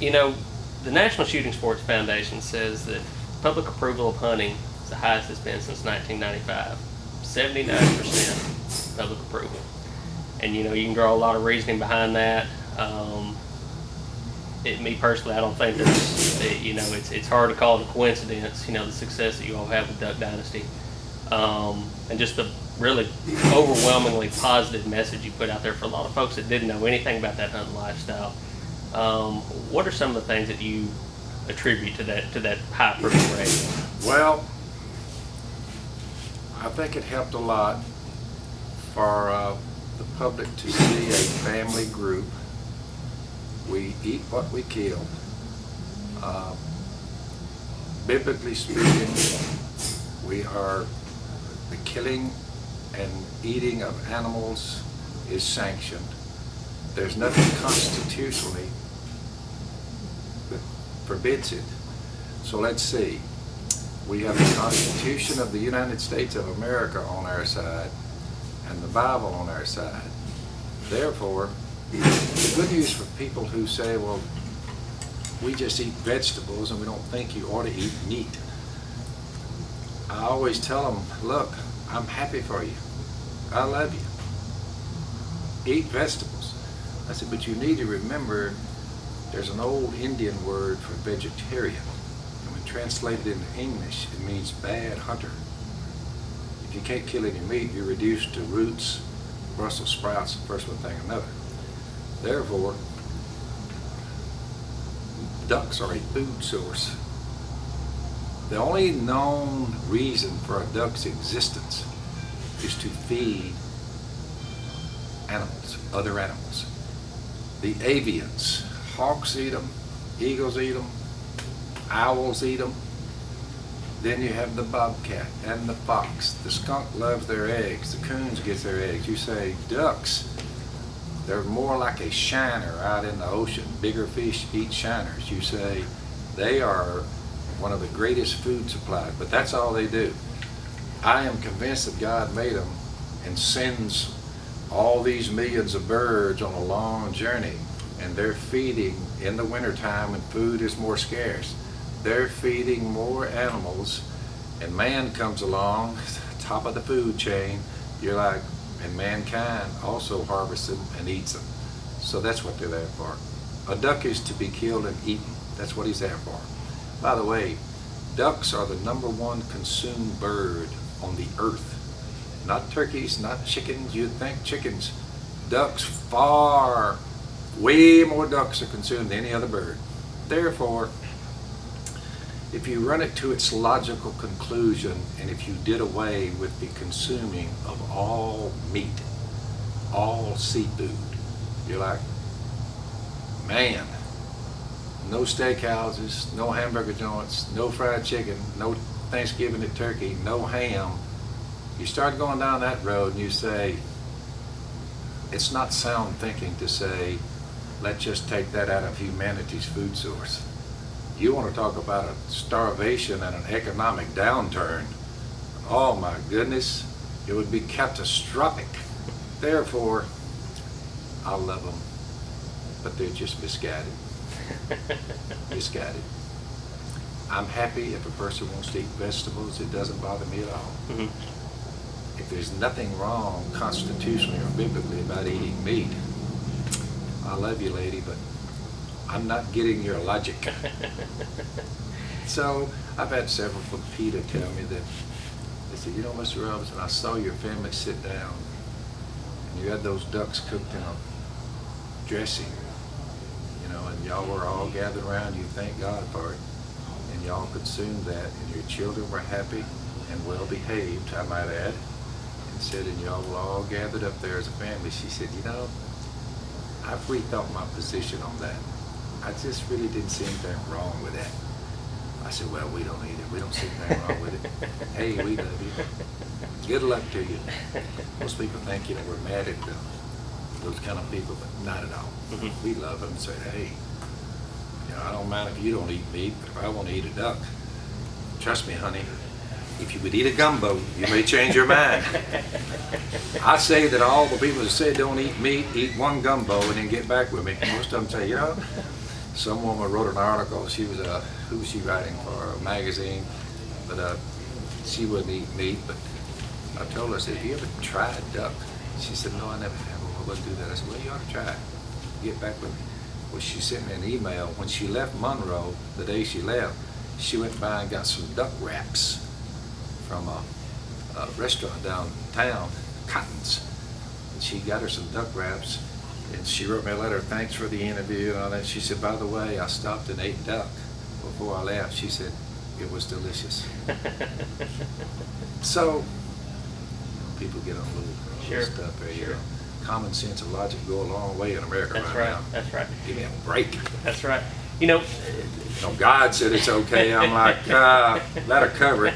You know, the National Shooting Sports Foundation says that public approval of hunting is the highest it's been since 1995. 79% public approval. And you know, you can draw a lot of reasoning behind that. Me personally, I don't think there's, you know, it's hard to call it a coincidence, you know, the success that you all have with Duck Dynasty. And just the really overwhelmingly positive message you put out there for a lot of folks that didn't know anything about that hunting lifestyle. What are some of the things that you attribute to that high approval rate? Well, I think it helped a lot for the public to see a family group. We eat what we kill. Biblically speaking, the killing and eating of animals is sanctioned. There's nothing constitutionally that forbids it. So let's see. We have the Constitution of the United States of America on our side and the Bible on our side. Therefore, the good news for people who say, well, we just eat vegetables and we don't think you ought to eat meat. I always tell them, look, I'm happy for you. I love you. Eat vegetables. I said, but you need to remember there's an old Indian word for vegetarian. And when translated into English, it means bad hunter. If you can't kill any meat, you're reduced to roots, Brussels sprouts, and first one thing another. Therefore, ducks are a food source. The only known reason for a duck's existence is to feed animals, other animals. The avians, hawks eat them, eagles eat them, owls eat them. Then you have the bobcat and the fox. The skunk loves their eggs. The coons gets their eggs. You say ducks, they're more like a shiner out in the ocean. Bigger fish eat shiners. You say they are one of the greatest food supplies, but that's all they do. I am convinced that God made them and sends all these millions of birds on a long journey, and they're feeding in the wintertime when food is more scarce. They're feeding more animals, and man comes along, top of the food chain, you're like, and mankind also harvests them and eats them. So that's what they're there for. A duck is to be killed and eaten. That's what he's there for. By the way, ducks are the #1 consumed bird on the earth. Not turkeys, not chickens. You'd think chickens. Ducks, way more ducks are consumed than any other bird. Therefore, if you run it to its logical conclusion, and if you did away with the consuming of all meat, all seafood, you're like, man, no steakhouses, no hamburger joints, no fried chicken, no Thanksgiving at turkey, no ham. You start going down that road and you say, it's not sound thinking to say, let's just take that out of humanity's food source. You want to talk about a starvation and an economic downturn. Oh my goodness, it would be catastrophic. Therefore, I love them, but they're just misguided. Misguided. I'm happy if a person wants to eat vegetables, it doesn't bother me at all. Mm-hmm. If there's nothing wrong constitutionally or biblically about eating meat, I love you, lady, but I'm not getting your logic. So I've had several from PETA tell me that, they said, you know, Mr. Robertson, I saw your family sit down and you had those ducks cooked in a dressing, you know, and y'all were all gathered around, you thank God for it, and y'all consumed that, and your children were happy and well behaved, I might add, and said, and y'all were all gathered up there as a family. She said, you know, I've rethought my position on that. I just really didn't see anything wrong with that. I said, well, we don't either. We don't see anything wrong with it. Hey, we love you. Good luck to you. Most people think, you know, we're mad at those kind of people, but not at all. Mm-hmm. We love them and say, hey, you know, I don't mind if you don't eat meat, but if I want to eat a duck, trust me, honey, if you would eat a gumbo, you may change your mind. I say that all the people that say don't eat meat, eat one gumbo and then get back with me. Most of them say, you know, some woman wrote an article. She was who was she writing for? A magazine, but she wouldn't eat meat. But I told her, I said, "Have you ever tried duck?" She said, "No, I never have. I wouldn't do that." I said, "Well, you ought to try it. Get back with me." Well, she sent me an email when she left Monroe. The day she left, she went by and got some duck wraps from a restaurant downtown, Cotton's. And she got her some duck wraps, and she wrote me a letter, "Thanks for the interview," and all that. She said, "By the way, I stopped and ate duck before I left." She said, "It was delicious." So, people get on a little stuff there, you know. Common sense and logic go a long way in America That's right right. now. That's right. Give me a break. That's right. You know, God said it's okay. I'm like, let her cover it.